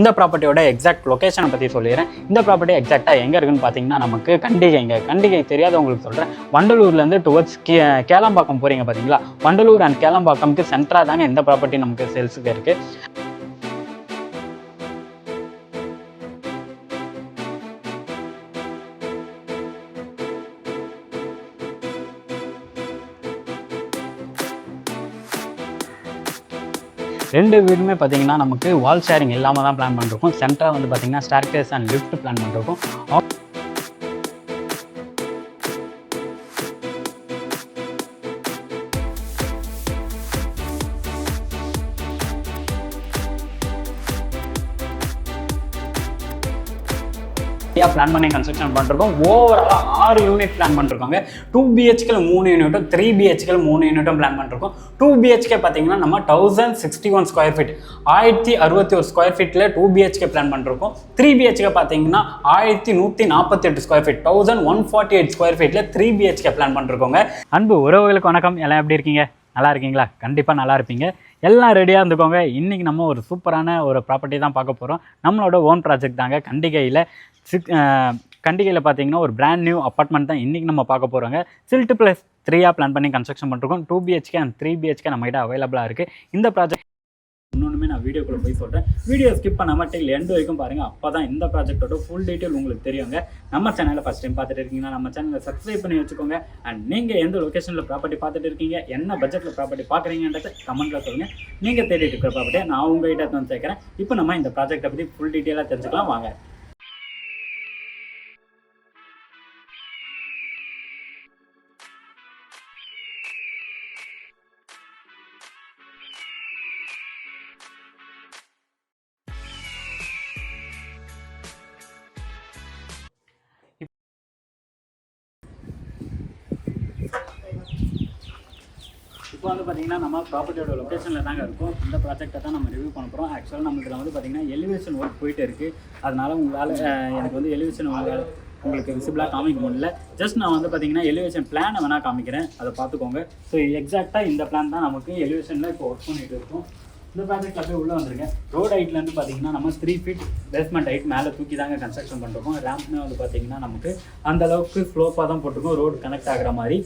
இந்த ப்ராப்பர்ட்டியோட எக்ஸாக்ட் லொகேஷனை பற்றி சொல்லிடுறேன். இந்த ப்ராப்பர்ட்டி எக்ஸாக்டாக எங்கே இருக்குன்னு பார்த்தீங்கன்னா நமக்கு கண்டிகை தெரியாதவங்களுக்கு சொல்கிறேன். வண்டலூர்லேருந்து டுவர்ட்ஸ் கேளம்பாக்கம் போகிறீங்க பார்த்தீங்களா, வண்டலூர் அண்ட் கேளம்பாக்கம்க்கு சென்டராக தாங்க இந்த ப்ராப்பர்ட்டி நமக்கு சேல்ஸுக்கு இருக்குது. ரெண்டு வீடுமே பார்த்தீங்கன்னா நமக்கு வால் ஷேரிங் இல்லாமல் தான் பிளான் பண்ணிருக்கோம். சென்டராக வந்து பார்த்தீங்கன்னா ஸ்டேர்கேஸ் அண்ட் லிஃப்ட் பிளான் பண்ணிருக்கோம். பிளான் பண்ணி கன்ஸ்ட்ரக்ஷன் பண்ணிருக்கோம். ஓவரால் 6 யூனிட் பிளான் பண்ணிருக்காங்க. 2 BHK 3 யூனிட்டும் 3 BHK 3 யூனிட்டும் பிளான் பண்ணிருக்கோம். 2 BHK பார்த்தீங்கன்னா நம்ம 1061 ஸ்கொயர் ஃபீட் 1061 ஸ்கொயர் ஃபீட்டில் 2 BHK பிளான் பண்ணிருக்கோம். 3 BHK பார்த்தீங்கன்னா 1148 ஸ்கொயர் ஃபீட் 1148 ஸ்கொயர் ஃபீட்டில் 3 BHK பிளான் பண்ணிருக்கோங்க. அன்பு உறவுகளுக்கு வணக்கம். எல்லாம் எப்படி இருக்கீங்க? நல்லா இருக்கீங்களா? கண்டிப்பாக நல்லா இருப்பீங்க. எல்லாம் ரெடியாக இருந்துக்கோங்க. இன்றைக்கி நம்ம ஒரு சூப்பரான ஒரு ப்ராப்பர்ட்டி தான் பார்க்க போகிறோம். நம்மளோட ஓன் ப்ராஜெக்ட் தாங்க. கண்டிகையில் பார்த்தீங்கன்னா ஒரு பிராண்ட் நியூ அப்பார்ட்மெண்ட் தான் இன்றைக்கி நம்ம பார்க்க போகிறோங்க. சில்ட் ப்ளஸ் 3 பிளான் பண்ணி கன்ஸ்ட்ரக்ஷன் பண்ணிருக்கோம். 2 BHK அண்ட் 3 BHK நம்மகிட்ட அவைலபிளாக இருக்குது. இந்த ப்ராஜெக்ட் இன்னொன்றுமே நான் வீடியோக்குள்ளே போய் சொல்கிறேன். வீடியோ ஸ்கிப் பண்ணாமல் டில் எண்ட் வரைக்கும் பாருங்கள். அப்போ தான் இந்த ப்ராஜெக்டோட ஃபுல் டீட்டெயில் உங்களுக்கு தெரியுங்க. நம்ம சேனலில் ஃபஸ்ட் டைம் பார்த்துட்டு இருக்கீங்கன்னா நம்ம சேனலை சப்ஸ்கிரைப் பண்ணி வச்சுக்கோங்க. அண்ட் நீங்கள் எந்த லொக்கேஷனில் ப்ராப்பர்ட்டி பார்த்துட்டு இருக்கீங்க, என்ன பட்ஜெட்டில் ப்ராப்பர்ட்டி பார்க்குறீங்கன்றத கமெண்ட்டில் சொல்லுங்கள். நீங்கள் தேடிட்டு இருக்கிற ப்ராப்பர்ட்டியை நான் உங்கள்கிட்ட வந்து சேர்க்குறேன். இப்போ நம்ம இந்த ப்ராஜெக்டை பற்றி ஃபுல் டீட்டெயிலாக தெரிஞ்சுக்கலாம் வாங்க. இப்போ வந்து பார்த்தீங்கன்னா நம்ம ப்ராப்பர்ட்டியோட லொக்கேஷனில் தாங்க இருக்கும். இந்த ப்ராஜெக்டை தான் நம்ம ரிவ்யூ பண்ண போகிறோம். ஆக்சுவலாக நம்ம இதில் வந்து பார்த்தீங்கன்னா எலிவேஷன் ஒர்க் போயிட்டு இருக்குது. அதனால் உங்களால் எனக்கு வந்து எலிவேஷன் உங்களுக்கு விசிபிளாக காமிக்க முடியல. ஜஸ்ட் நான் வந்து பார்த்தீங்கன்னா எலிவேஷன் பிளானை வேணால் காமிக்கிறேன், அதை பார்த்துக்கோங்க. ஸோ எக்ஸாக்டாக இந்த பிளான் தான் நமக்கு எலிவேஷனில் இப்போ ஒர்க் பண்ணிகிட்டு இருக்கும். இந்த ப்ராஜெக்டில் போய் உள்ளே வந்திருக்கேன். ரோடு ஹைட்லேருந்து பார்த்தீங்கன்னா நம்ம 3 ஃபீட் பேஸ்மெண்ட் ஹைட் மேலே தூக்கி தாங்க கன்ஸ்ட்ரக்ஷன் பண்ணிருக்கோம். ரேம்ப்மே வந்து பார்த்தீங்கன்னா நமக்கு அந்தளவுக்கு ஸ்லோப்பாக தான் போட்டிருக்கோம், ரோடு கனெக்ட் ஆகிற மாதிரி.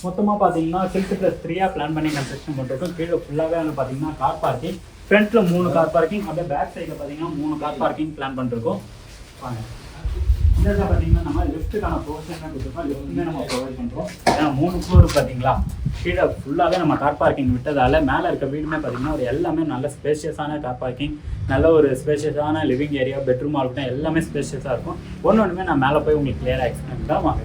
மொத்தமாக பார்த்தீங்கன்னா சில்ட் ப்ளஸ் 3 பிளான் பண்ணி கன்ஸ்ட்ரக்ஷன் பண்ணிருக்கோம். கீழே ஃபுல்லாகவே வந்து பார்த்தீங்கன்னா கார் பார்க்கிங், ஃப்ரண்ட்டில் 3 கார் பார்க்கிங், அப்படியே பேக் சைடில் பார்த்தீங்கன்னா 3 கார் பார்க்கிங் பிளான் பண்ணிருக்கோம். வாங்க, இந்த இதில் பார்த்தீங்கன்னா நம்ம லிஃப்ட்டுக்கான ப்ரொவிஷன் கொடுத்துருக்கோம். லிஃப்ட்டுமே நம்ம ப்ரொவைட் பண்ணுறோம். ஏன்னா 3 ஃப்ளோர் பார்த்தீங்களா, கீழே ஃபுல்லாகவே நம்ம கார் பார்க்கிங் விட்டதால் மேலே இருக்க வீடுமே பார்த்தீங்கன்னா ஒரு எல்லாமே நல்ல ஸ்பேஷியஸான கார் பார்க்கிங், நல்ல ஒரு ஸ்பேஷியஸான லிவிங் ஏரியா, பெட்ரூமாக இருக்கட்டும், எல்லாமே ஸ்பேஷியஸாக இருக்கும். ஒன்றுமே நான் மேலே போய் உங்களுக்கு கிளியராக எக்ஸ்பிளைன் தான் வாங்க.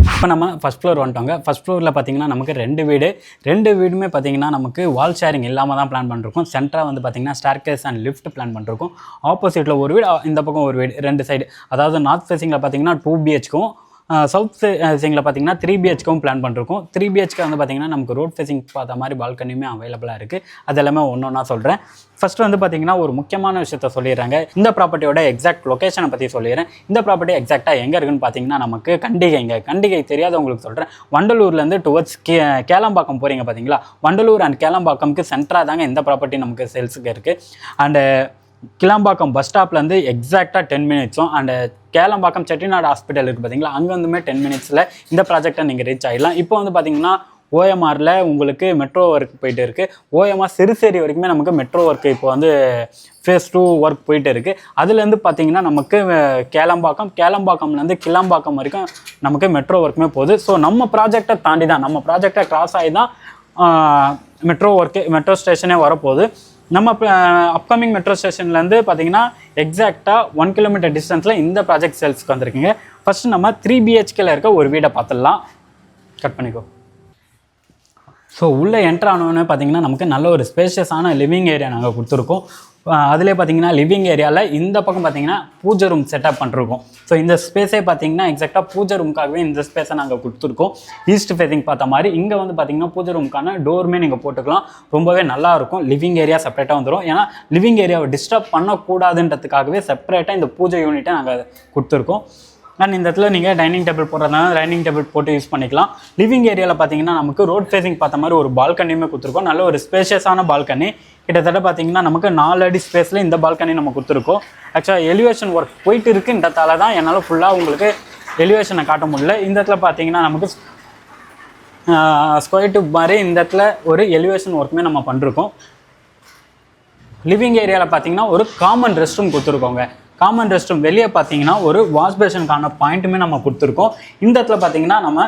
இப்போ நம்ம ஃபஸ்ட் ஃப்ளோர் வந்துட்டோங்க. ஃபஸ்ட் ஃப்ளோரில் பார்த்தீங்கன்னா நமக்கு 2 வீடுமே பார்த்தீங்கன்னா நமக்கு வால் ஷேரிங் இல்லாமல் தான் பிளான் பண்ணிருக்கோம். சென்டராக வந்து பார்த்தீங்கன்னா ஸ்டேர்கேஸ் அண்ட் லிஃப்ட் பிளான் பண்ணிருக்கோம். ஆப்போசிட்டில் ஒரு வீடு, இந்த பக்கம் ஒரு வீடு, 2 சைடு. அதாவது நார்த் ஃபேஸிங்கில் பார்த்தீங்கன்னா 2 BHK, சவுத் ஃபேஸிங்கில் பார்த்தீங்கன்னா 3 BHK பிளான் பண்ணிருக்கோம். 3 BHK வந்து பார்த்தீங்கன்னா நமக்கு ரோட் ஃபேஸிங் பார்த்த மாதிரி பால்கனியுமே அவைலபிளாக இருக்குது. அது எல்லாமே ஒன்றா சொல்கிறேன். ஃபஸ்ட்டு வந்து பார்த்தீங்கன்னா ஒரு முக்கியமான விஷயத்த சொல்லிடுறாங்க. இந்த ப்ராப்பர்ட்டியோட எக்ஸாக்ட் லொகேஷனை பற்றி சொல்லிடுறேன். இந்த ப்ராப்பர்ட்டி எக்ஸாக்டாக எங்கே இருக்குன்னு பார்த்தீங்கன்னா நமக்கு கண்டிகை தெரியாதவங்களுக்கு சொல்கிறேன். வண்டலூர்லேருந்து டுவர்ட்ஸ் கேளம்பாக்கம் போகிறீங்க பார்த்தீங்களா, வண்டலூர் அண்ட் கேளம்பாக்கம்க்கு சென்டராக தாங்க இந்த ப்ராப்பர்ட்டி நமக்கு சேல்ஸுக்கு இருக்குது. அண்டு கிளம்பாக்கம் பஸ் ஸ்டாப்லேருந்து எக்ஸாக்டாக 10 மினிட்ஸும், அண்ட் கேளம்பாக்கம் செட்டிநாடு ஹாஸ்பிட்டல் இருக்குது பார்த்தீங்களா, அங்கே வந்துமே 10 மினிட்ஸில் இந்த ப்ராஜெக்டை நீங்கள் ரீச் ஆகிடலாம். இப்போ வந்து பார்த்தீங்கன்னா OMRல உங்களுக்கு மெட்ரோ ஒர்க் போயிட்டு இருக்குது. OMR சிறுசேரி வரைக்குமே நமக்கு மெட்ரோ ஒர்க்கு இப்போ வந்து ஃபேஸ் 2 ஒர்க் போயிட்டு இருக்குது. அதுலேருந்து பார்த்தீங்கன்னா நமக்கு கேளம்பாக்கம்லேருந்து கிளம்பாக்கம் வரைக்கும் நமக்கு மெட்ரோ ஒர்க்குமே போகுது. ஸோ நம்ம ப்ராஜெக்டை தாண்டி தான், நம்ம ப்ராஜெக்டை கிராஸ் ஆகி தான் மெட்ரோ ஸ்டேஷனே வரப்போகுது. நம்ம அப்கமிங் மெட்ரோ ஸ்டேஷன்லேருந்து பார்த்தீங்கன்னா எக்ஸாக்டாக 1 கிலோமீட்டர் டிஸ்டன்ஸில் இந்த ப்ராஜெக்ட் சேல்ஸுக்கு வந்திருக்குங்க. ஃபஸ்ட்டு நம்ம 3 BHKல இருக்க ஒரு வீடை பார்த்துடலாம். கட் பண்ணிக்கோ. ஸோ உள்ளே என்ட்ரு ஆனோன்னு பார்த்தீங்கன்னா நமக்கு நல்ல ஒரு ஸ்பேஷியஸான லிவிங் ஏரியா நாங்கள் கொடுத்துருக்கோம். அதிலே பார்த்தீங்கன்னா லிவிங் ஏரியாவில் இந்த பக்கம் பார்த்தீங்கன்னா பூஜை ரூம் செட்டப் பண்ணிருக்கோம். ஸோ இந்த ஸ்பேஸே பார்த்தீங்கன்னா எக்ஸாக்டாக பூஜை ரூமுக்காகவே இந்த ஸ்பேஸை நாங்கள் கொடுத்துருக்கோம். ஈஸ்ட் ஃபேஸிங் பார்த்த மாதிரி இங்கே வந்து பார்த்தீங்கன்னா பூஜை ரூமுக்கான டோருமே நீங்கள் போட்டுக்கலாம். ரொம்பவே நல்லாயிருக்கும். லிவிங் ஏரியா செப்பரேட்டாக வந்துடும். ஏன்னா லிவிங் ஏரியாவை டிஸ்டர்ப் பண்ணக்கூடாதுன்றதுக்காகவே செப்பரேட்டாக இந்த பூஜை யூனிட்டை நாங்கள் கொடுத்துருக்கோம். அண்ட் இந்த இடத்துல நீங்கள் டைனிங் டேபிள் போடுறதுனால டைனிங் டேபிள் போட்டு யூஸ் பண்ணிக்கலாம். லிவிங் ஏரியாவில் பார்த்தீங்கன்னா நமக்கு ரோட் ஃபேஸிங் பார்த்த மாதிரி ஒரு பால்கனியுமே கொடுத்துருக்கோம். நல்ல ஒரு ஸ்பேஷியஸான பால்கனி. கிட்டத்தட்ட பார்த்தீங்கன்னா நமக்கு 4 அடி ஸ்பேஸில் இந்த பால்கனி நம்ம கொடுத்துருக்கோம். ஆக்சுவலாக எலிவேஷன் ஒர்க் போயிட்டு இருக்குன்றதால தான் என்னால் ஃபுல்லாக உங்களுக்கு எலிவேஷனை காட்ட முடியல. இந்த இடத்துல பார்த்தீங்கன்னா நமக்கு ஸ்கொயர் டியூப் மாதிரி இந்த இடத்துல ஒரு எலிவேஷன் ஒர்க்குமே நம்ம பண்ணிருக்கோம். லிவிங் ஏரியாவில் பார்த்தீங்கன்னா ஒரு காமன் ரெஸ்ட் ரூம் கொடுத்துருக்கோங்க. காமன் ரெஸ்ட் ரூம் வெளியே பார்த்தீங்கன்னா ஒரு வாஷ் பேஷனுக்கான பாயிண்ட்டுமே நம்ம கொடுத்துருக்கோம். இந்த இடத்துல பார்த்தீங்கன்னா நம்ம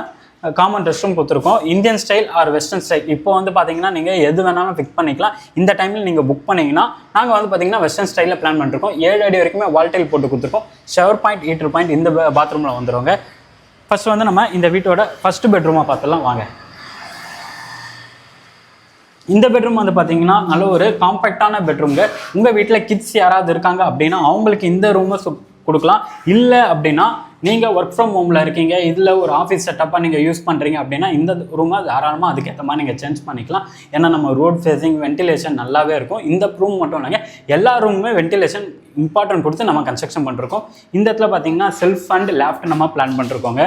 காமன் ரெஸ்ட் ரூம் கொடுத்துருக்கோம். Indian style R western style இப்போ வந்து பார்த்தீங்கன்னா நீங்கள் எது வேணாலும் ஃபிக்ஸ் பண்ணிக்கலாம். இந்த டைமில் நீங்கள் புக் பண்ணிங்கன்னா நாங்கள் வந்து பார்த்தீங்கன்னா வெஸ்டர்ன் ஸ்டைலில் பிளான் பண்ணிருக்கோம். 7 அடி வரைக்குமே வால்டைல் போட்டு கொடுத்துருக்கோம். ஷவர் பாயிண்ட், ஹீட்டர் பாயிண்ட் இந்த பாத்ரூமில் வந்துடுவாங்க. ஃபஸ்ட்டு வந்து நம்ம இந்த வீட்டோட ஃபஸ்ட்டு பெட்ரூமாக பார்த்துலாம் வாங்க. இந்த பெட்ரூம் வந்து பார்த்தீங்கன்னா நல்ல ஒரு காம்பேக்டான பெட்ரூம்ங்க. உங்கள் வீட்டில் கிட்ஸ் யாராவது இருக்காங்க அப்படின்னா அவங்களுக்கு இந்த ரூமை கொடுக்கலாம். இல்லை அப்படின்னா நீங்கள் ஒர்க் ஃப்ரம் ஹோமில் இருக்கீங்க, இதில் ஒரு ஆஃபீஸ் செட்டப்பாக நீங்கள் யூஸ் பண்ணுறீங்க அப்படின்னா இந்த ரூமை தாராளமாக அதுக்கேற்ற மாதிரி நீங்கள் சேஞ்ச் பண்ணிக்கலாம். ஏன்னா நம்ம ரோட் ஃபேஸிங் வென்டிலேஷன் நல்லாவே இருக்கும். இந்த ரூம் மட்டும் இல்லைங்க, எல்லா ரூமுமே வென்டிலேஷன் இம்பார்ட்டன்ட் கொடுத்து நம்ம கன்ஸ்ட்ரக்ஷன் பண்ணிருக்கோம். இந்த இடத்துல பார்த்தீங்கன்னா செல்ஃப் அண்ட் லேஃப்ட் நம்ம பிளான் பண்ணிருக்கோங்க.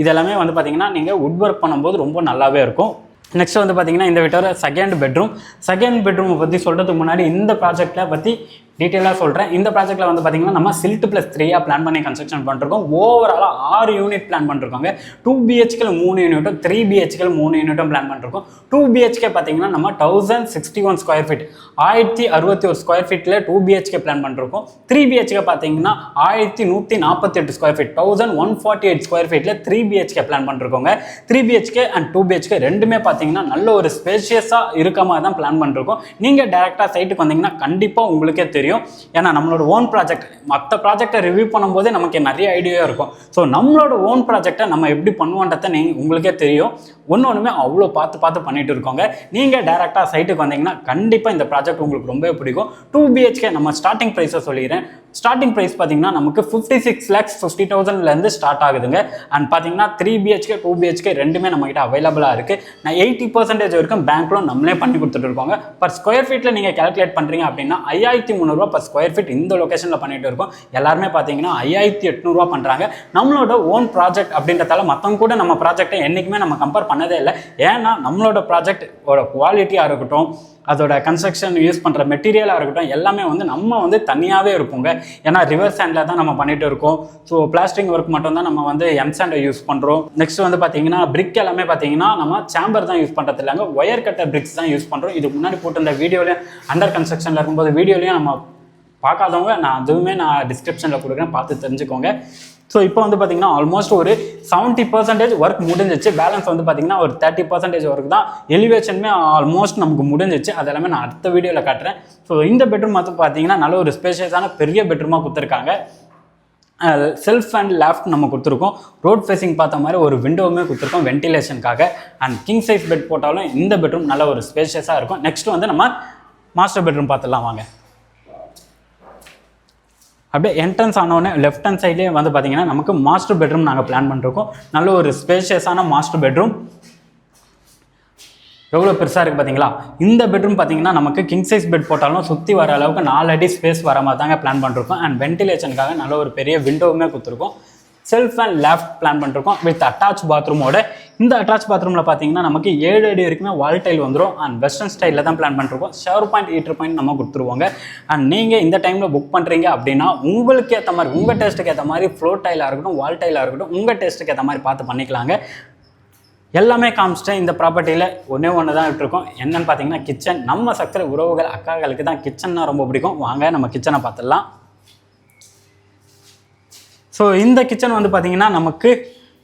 இதெல்லாமே வந்து பார்த்தீங்கன்னா நீங்கள் வுட் ஒர்க் பண்ணும்போது ரொம்ப நல்லாவே இருக்கும். நெக்ஸ்ட் வந்து பார்த்தீங்கன்னா இந்த வீட்டோட செகண்ட் பெட்ரூமை பற்றி சொல்கிறதுக்கு முன்னாடி இந்த ப்ராஜெக்டில் பற்றி டீட்டெயிலாக சொல்கிறேன். இந்த ப்ராஜெக்ட்டில் வந்து பார்த்தீங்கன்னா நம்ம சில்ட் +3 பிளான் பண்ணி கன்ஸ்ட்ரக்ஷன் பண்ணிருக்கோம். ஓவராலாக 6 யூனிட் பிளான் பண்ணிருக்கோங்க. 2 BHK 3 யூனிட்டும் 3 BHK 3 யூனிட்டும் பிளான் பண்ணிருக்கோம். 2 BHK பார்த்தீங்கன்னா நம்ம 1061 ஸ்கொயர் ஃபீட் 1061 ஸ்கொயர் ஃபீட்டில் 2 BHK பிளான் பண்ணிருக்கோம். 3 BHK பார்த்தீங்கன்னா 1148 ஸ்கொயர் ஃபீட் 1148 ஸ்கொயர் ஃபீட்டில் 3 BHK பிளான் பண்ணிருக்கோங்க. 3 BHK அண்ட் 2 BHK ரெண்டுமே பார்த்தீங்கன்னா நல்ல ஒரு ஸ்பேஷியஸாக இருக்க மாதிரி தான் பிளான் பண்ணிருக்கோம். நீங்கள் டேரெக்டாக சைட்டுக்கு வந்தீங்கன்னா கண்டிப்பாக உங்களுக்கே தெரியும். ஏன்னா நம்மளோட ஓன் ப்ராஜெக்ட், மற்ற ப்ராஜெக்டை ரிவ்யூ பண்ணும்போதே நமக்கு நிறைய ஐடியா இருக்கும். ஸோ நம்மளோட ஓன் ப்ராஜெக்டை நம்ம எப்படி பண்ணுவோன்றதை உங்களுக்கே தெரியும். ஒன்றுமே அவ்வளோ பார்த்து பண்ணிட்டு இருக்கோங்க. நீங்கள் டேரெக்டாக சைட்டுக்கு வந்தீங்கன்னா கண்டிப்பாக இந்த ப்ராஜெக்ட் உங்களுக்கு ரொம்பவே பிடிக்கும். 2 BHK நம்ம ஸ்டார்டிங் ப்ரைஸை சொல்லிடுறேன். ஸ்டார்டிங் ப்ரைஸ் பார்த்தீங்கன்னா நமக்கு 56,50,000 ஸ்டார்ட் ஆகுதுங்க. அண்ட் பார்த்தீங்கன்னா 3 BHK 2 BHK ரெண்டுமே நம்மகிட்ட அவைலபிளாக இருக்குது. நான் 80% வரைக்கும் பேங்க் லோன் நம்மளே பண்ணி கொடுத்துட்டு இருக்கோங்க. பர் ஸ்கொயர் ஃபீட்டில் நீங்கள் கேல்குலேட் பண்ணுறீங்க அப்படின்னா 5,300 பர் ஸ்கொயர் ஃபீட் இந்த லொக்கேஷனில் பண்ணிட்டு இருக்கோம். எல்லாருமே பார்த்தீங்கன்னா 5,800 பண்ணுறாங்க. நம்மளோட ஓன் ப்ராஜெக்ட் அப்படின்றதால மற்றவங்க கூட நம்ம ப்ராஜெக்டை என்றைக்குமே நம்ம கம்பேர் பண்ணதே இல்லை. ஏன்னா நம்மளோட ப்ராஜெக்டோட குவாலிட்டியாக இருக்கட்டும், அதோட கன்ஸ்ட்ரக்ஷன் யூஸ் பண்ணுற மெட்டீரியலாக இருக்கட்டும், எல்லாமே வந்து நம்ம வந்து தனியாகவே இருப்போங்க. ஏன்னா ரிவர்ஸ் ஹேண்டில் தான் நம்ம பண்ணிட்டு இருக்கோம். ஸோ பிளாஸ்டிங் ஒர்க் மட்டும் தான் நம்ம வந்து எம்சாண்டை யூஸ் பண்ணுறோம். நெக்ஸ்ட் வந்து பார்த்தீங்கன்னா பிரிக் எல்லாமே பார்த்தீங்கன்னா நம்ம சேம்பர் தான் யூஸ் பண்ணுறது இல்லைங்க, ஒயர் கட்டர் பிரிக்ஸ் தான் யூஸ் பண்ணுறோம். இதுக்கு முன்னாடி போட்டு இந்த வீடியோலையும் அண்டர் கன்ஸ்ட்ரக்ஷனில் இருக்கும்போது வீடியோலையும் நம்ம பார்க்காதவங்க நான் டிஸ்கிரிப்ஷனில் கொடுக்குறேன், பார்த்து தெரிஞ்சுக்கோங்க. ஸோ இப்போ வந்து பார்த்தீங்கன்னா ஆல்மோஸ்ட் ஒரு 70% ஒர்க் முடிஞ்சிச்சு. பேலன்ஸ் வந்து பார்த்தீங்கன்னா ஒரு 30% ஒர்க் தான். எலிவேஷனுமே ஆல்மோஸ்ட் நமக்கு முடிஞ்சிச்சு. அதெல்லாமே நான் அடுத்த வீடியோவில் காட்டுறேன். ஸோ இந்த பெட்ரூம் வந்து பார்த்தீங்கன்னா நல்ல ஒரு ஸ்பேஷியஸான பெரிய பெட்ரூமாக கொடுத்துருக்காங்க. செல்ஃப் அண்ட் லேஃப்ட் நம்ம கொடுத்துருக்கோம். ரோட் ஃபேஸிங் பார்த்த மாதிரி ஒரு விண்டோவுமே கொடுத்துருக்கோம் வென்டிலேஷனுக்காக. அண்ட் கிங் சைஸ் பெட் போட்டாலும் இந்த பெட்ரூம் நல்ல ஒரு ஸ்பேஷியஸாக இருக்கும். நெக்ஸ்ட் வந்து நம்ம மாஸ்டர் பெட்ரூம் பார்த்துடலாம் வாங்க. அப்படியே என்ட்ரன்ஸ் ஆனோடனே லெஃப்ட் ஹேண்ட் சைட்லேயே வந்து பார்த்தீங்கன்னா நமக்கு மாஸ்டர் பெட்ரூம் நாங்கள் பிளான் பண்ணிருக்கோம். நல்ல ஒரு ஸ்பேஷியஸான மாஸ்டர் பெட்ரூம். எவ்வளோ பெருசாக இருக்குது பார்த்தீங்களா? இந்த பெட்ரூம் பார்த்தீங்கன்னா நமக்கு கிங் சைஸ் பெட் போட்டாலும் சுற்றி வர அளவுக்கு 4 அடி ஸ்பேஸ் வர மாதிரி தாங்க பிளான் பண்ணிருக்கோம். அண்ட் வென்டிலேஷனுக்காக நல்ல ஒரு பெரிய விண்டோவுமே கொடுத்துருக்கோம். செல்ஃப் அண்ட் லேஃப்ட் பிளான் பண்ணிருக்கோம் வித் அட்டாச் பாத்ரூமோட. இந்த அட்டாச் பாத்ரூமில் பார்த்தீங்கன்னா நமக்கு 7 அடி வரைக்குமே வால் டைல் வந்துடும். அண்ட் வெஸ்டர்ன் ஸ்டைலில் தான் பிளான் பண்ணிருக்கோம். ஷவர் பாயிண்ட், ஹீட்டர் பாயிண்ட் நம்ம கொடுத்துருவாங்க. அண்ட் நீங்கள் இந்த டைமில் புக் பண்ணுறீங்க அப்படின்னா உங்களுக்கு ஏற்ற மாதிரி, உங்கள் டேஸ்ட்டுக்கு ஏற்ற மாதிரி ஃப்ளோர் டைலாக இருக்கட்டும், வால் டைலாக இருக்கட்டும், உங்கள் டேஸ்ட்டுக்கு ஏற்ற மாதிரி பார்த்து பண்ணிக்கலாங்க. எல்லாமே காமிச்சிட்டேன். இந்த ப்ராப்பர்ட்டியில் ஒன்று தான் விட்டுருக்கோம். என்னென்னு பார்த்தீங்கன்னா கிச்சன். நம்ம சக்கரை உறவுகள் அக்காக்களுக்கு தான் கிச்சன்னா ரொம்ப பிடிக்கும். வாங்க நம்ம கிச்சனை பார்த்துடலாம். ஸோ இந்த கிச்சன் வந்து பார்த்தீங்கன்னா நமக்கு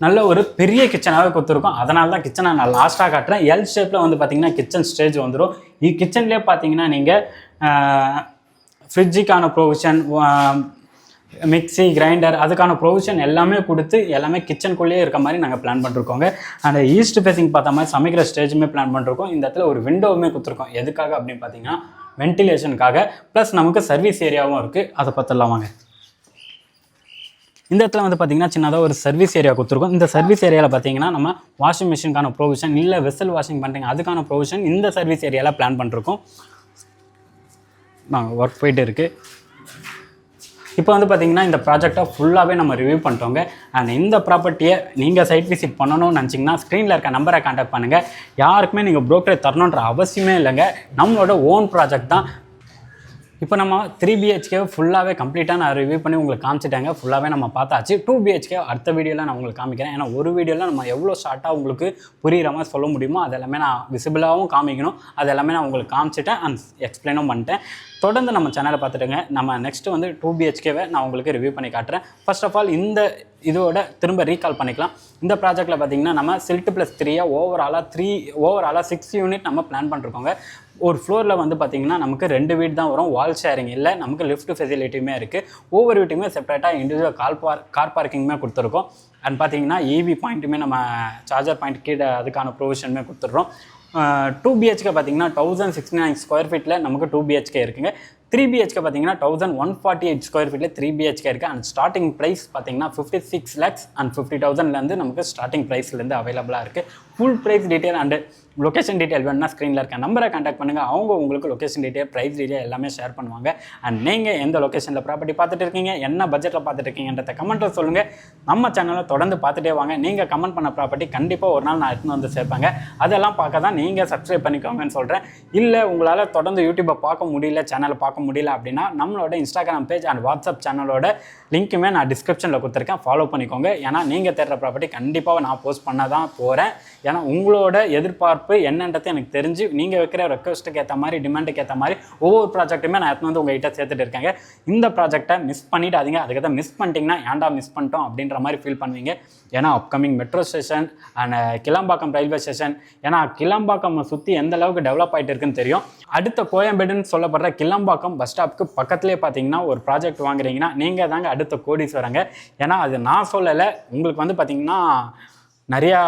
நல்ல ஒரு பெரிய கிச்சனாகவே கொடுத்துருக்கோம். அதனால தான் கிச்சனை நான் லாஸ்ட்டாக காட்டுறேன். எல் ஷேப்பில் வந்து பார்த்தீங்கன்னா கிச்சன் ஸ்டேஜ் வந்துடும். கிச்சன்லேயே பார்த்தீங்கன்னா நீங்கள் ஃப்ரிட்ஜுக்கான ப்ரொவிஷன், மிக்சி, கிரைண்டர் அதுக்கான ப்ரொவிஷன் எல்லாமே கொடுத்து எல்லாமே கிச்சனுக்குள்ளேயே இருக்க மாதிரி நாங்கள் பிளான் பண்ணிருக்கோங்க. அந்த ஈஸ்ட் ஃபேஸிங் பார்த்த மாதிரி சமைக்கிற ஸ்டேஜுமே பிளான் பண்ணிருக்கோம். இந்த இடத்துல ஒரு விண்டோவுமே கொடுத்துருக்கோம். எதுக்காக அப்படின்னு பார்த்தீங்கன்னா வென்டிலேஷனுக்காக. ப்ளஸ் நமக்கு சர்வீஸ் ஏரியாவும் இருக்குது. அதை பார்த்துடலாம் வாங்க. இந்த இடத்துல வந்து பார்த்தீங்கன்னா சின்னதாக ஒரு சர்வீஸ் ஏரியா கொடுத்துருக்கோம். இந்த சர்வீஸ் ஏரியாவில் பார்த்தீங்கன்னா நம்ம வாஷிங் மிஷினுக்கான ப்ரொவிஷன், இல்லை வெசல் வாஷிங் பண்ணுறீங்க அதுக்கான ப்ரொவிஷன் இந்த சர்வீஸ் ஏரியாவில் பிளான் பண்ணிருக்கோம். நாங்கள் ஒர்க் போயிட்டு இருக்குது. இப்போ வந்து பார்த்தீங்கன்னா இந்த ப்ராஜெக்டை ஃபுல்லாகவே நம்ம ரிவ்யூ பண்ணிட்டோங்க. அண்ட் இந்த ப்ராப்பர்ட்டியை நீங்கள் சைட் விசிட் பண்ணணும்னு நினச்சிங்கன்னா ஸ்க்ரீனில் இருக்க நம்பரை கான்டாக்ட் பண்ணுங்கள். யாருக்குமே நீங்கள் புரோக்கரேஜ் தரணுன்ற அவசியமே இல்லைங்க. நம்மளோட ஓன் ப்ராஜெக்ட் தான். இப்போ நம்ம 3 BHK ஃபுல்லாகவே கம்ப்ளீட்டாக நான் ரிவ்யூ பண்ணி உங்களுக்கு காமிச்சிட்டாங்க. ஃபுல்லாகவே நம்ம பார்த்தாச்சு. 2 BHK அடுத்த வீடியோவில் நான் உங்களுக்கு காமிக்கிறேன். ஏன்னா ஒரு வீடியோவில் நம்ம எவ்வளோ ஷார்ட்டாக உங்களுக்கு புரிகிற மாதிரி சொல்ல முடியுமோ அது எல்லாமே நான் விசிபிளாகவும் காமிக்கணும். அது எல்லாமே நான் உங்களுக்கு காமிச்சிட்டேன் அண்ட் எக்ஸ்பிளைனும் பண்ணிட்டேன். தொடர்ந்து நம்ம சேனலை பார்த்துட்டுங்க. நம்ம நெக்ஸ்ட்டு வந்து 2 BHKவை நான் உங்களுக்கு ரிவ்யூ பண்ணி காட்டுறேன். ஃபர்ஸ்ட் ஆஃப் ஆல் இந்த இதோட திரும்ப ரீகால் பண்ணிக்கலாம். இந்த ப்ராஜெக்ட்டில் பார்த்தீங்கன்னா நம்ம சில்ட் ப்ளஸ் 3 ஓவராலாக 6 யூனிட் நம்ம பிளான் பண்ணிருக்கோங்க. ஒரு ஃப்ளோரில் வந்து பார்த்திங்கன்னா நமக்கு 2 வீடு தான் வரும். வால் ஷேரிங் இல்லை, நமக்கு லிஃப்ட் ஃபெசிலிட்டியுமே இருக்குது. ஒவ்வொரு வீட்டுமே செப்பரேட்டாக இண்டிவிஜுவல் கார் பார்க்கிங்குமே கொடுத்துருக்கோம். அண்ட் பார்த்தீங்கன்னா EV பாயிண்ட்டுமே நம்ம சார்ஜர் பாயிண்ட் கீழே அதுக்கான ப்ரொவிஷனுமே கொடுத்துட்றோம். 2 BHK பார்த்தீங்கன்னா 1069 ஸ்கொயர் ஃபீட்டில் நமக்கு 2 BHK இருக்குங்க. 3 BHK பார்த்தீங்கன்னா 1148 ஸ்கொயர் ஃபீட்டில் 3 BHK இருக்குது. அண்ட் ஸ்டார்டிங் ப்ரைஸ் பார்த்தீங்கன்னா 56 lakhs அண்ட் 50,000லேருந்து நமக்கு ஸ்டார்டிங் ப்ரைஸ்லேருந்து அவைலபிளாக இருக்குது. Full price detail and location detail வேணும்னா ஸ்க்ரீனில் இருக்க நம்பரை கான்டாக்ட் பண்ணுங்கள். அவங்க உங்களுக்கு லொக்கேஷன் டீட்டெயில், ப்ரைஸ் டீட்டெயில் எல்லாமே ஷேர் பண்ணுவாங்க. அண்ட் நீங்கள் எந்த லொக்கேஷனில் ப்ராப்பர்ட்டி பார்த்துட்டு இருக்கீங்க, என்ன பட்ஜெட்டில் பார்த்துட்டு இருக்கீங்கன்றத கமெண்ட்டில் சொல்லுங்கள். நம்ம சேனலை தொடர்ந்து பார்த்துட்டே வாங்க. நீங்கள் கமெண்ட் பண்ண ப்ராப்பர்ட்டி கண்டிப்பாக ஒரு நாள் நான் எடுத்துன்னு வந்து சேர்ப்பாங்க. அதெல்லாம் பார்க்க தான் நீங்கள் சப்ஸ்கிரைப் பண்ணிக்கோங்கன்னு சொல்கிறேன். இல்லை உங்களால் தொடர்ந்து யூடியூப்பை பார்க்க முடியல, சேனலை பார்க்க முடியல அப்படின்னா நம்மளோட இன்ஸ்டாகிராம் பேஜ் அண்ட் வாட்ஸ்அப் சேனலோட லிங்க்குமே நான் டிஸ்கிரிப்ஷனில் கொடுத்துருக்கேன். ஃபாலோ பண்ணிக்கோங்க. ஏன்னா நீங்கள் தேடுற ப்ராப்பர்ட்டி கண்டிப்பாக நான் போஸ்ட் பண்ண தான் போகிறேன். ஏன்னா உங்களோட எதிர்பார்ப்பு என்னன்றது எனக்கு தெரிஞ்சு நீங்கள் வைக்கிற ரெக்வஸ்ட்டுக்கு ஏற்ற மாதிரி, டிமாண்டுக்கு ஏற்ற மாதிரி ஒவ்வொரு ப்ராஜெக்ட்டுமே நான் எடுத்து வந்து உங்கள்கிட்ட சேர்த்துட்டு இருக்காங்க. இந்த ப்ராஜெக்டை மிஸ் பண்ணிடாதீங்க. அதுக்கு தான் மிஸ் பண்ணிட்டீங்கன்னா ஏன்டா மிஸ் பண்ணிட்டோம் அப்படின்ற மாதிரி ஃபீல் பண்ணுவீங்க. ஏன்னா upcoming metro station and Kilambakkam railway station, ஏன்னா கிளாம்பாக்கம் சுற்றி எந்த அளவுக்கு டெவலப் ஆகிட்டு இருக்குன்னு தெரியும். அடுத்த கோயம்பேடுன்னு சொல்லப்படுற கிளாம்பாக்கம் பஸ் ஸ்டாப்புக்கு பக்கத்துலேயே பார்த்தீங்கன்னா ஒரு ப்ராஜெக்ட் வாங்குறீங்கன்னா நீங்கள் தாங்க அடுத்த கோடீஸ்வரங்க. ஏன்னா அது நான் சொல்லலை, உங்களுக்கு வந்து பார்த்தீங்கன்னா நிறையா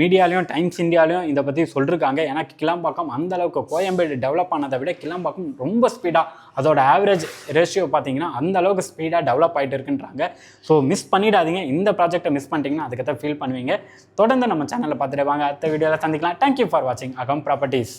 மீடியாலையும் டைம்ஸ் இந்தியாலையும் இதை பற்றி சொல்லியிருக்காங்க. ஏன்னா கிளாம்பாக்கம் அந்தளவுக்கு கோயம்பேடு டெவலப் ஆனதை விட கிளாம்பாக்கம் ரொம்ப ஸ்பீடாக, அதோட ஆவரேஜ் ரேஷியோ பார்த்தீங்கன்னா அந்தளவுக்கு ஸ்பீடாக டெவலப் ஆகிட்டு இருக்குன்றாங்க. ஸோ மிஸ் பண்ணிடாதீங்க. இந்த ப்ராஜெக்டை மிஸ் பண்ணிட்டீங்கன்னா அதுக்கு தான் ஃபீல் பண்ணுவீங்க. தொடர்ந்து நம்ம சேனலில் பார்த்துட்டு வாங்க. அடுத்த வீடியோவில் சந்திக்கலாம். தேங்க்யூ ஃபார் வாட்சிங் அகம் ப்ராப்பர்ட்டிஸ்.